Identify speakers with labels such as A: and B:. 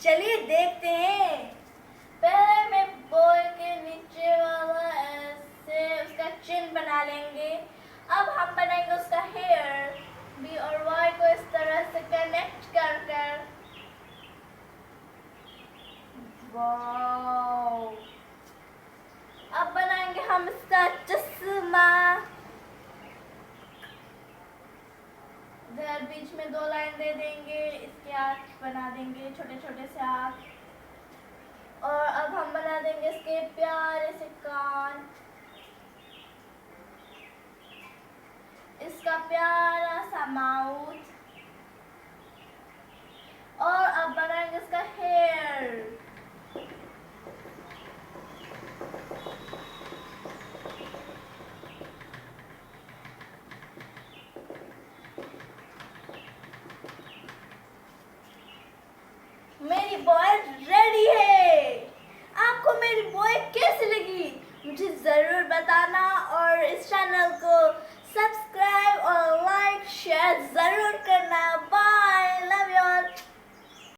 A: चलिए देखते हैं। पहले मैं बॉय के नीचे वाला ऐसे उसका चिन बना लेंगे। अब हम बनाएंगे उसका हेयर। बी और वाई को इस तरह से कनेक्ट कर कर। वाओ! अब बनाएंगे हम इसका चश्मा। इधर बीच में 2 लाइन दे देंगे, इसके आँख बना देंगे, छोटे छोटे से आँख। और अब हम बना देंगे इसके प्यारे से कान, इसका प्यारा सा माउथ। और अब बनाएंगे इसका हेयर। मेरी बॉय रेडी है। आपको मेरी बॉय कैसी लगी मुझे जरूर बताना और इस चैनल को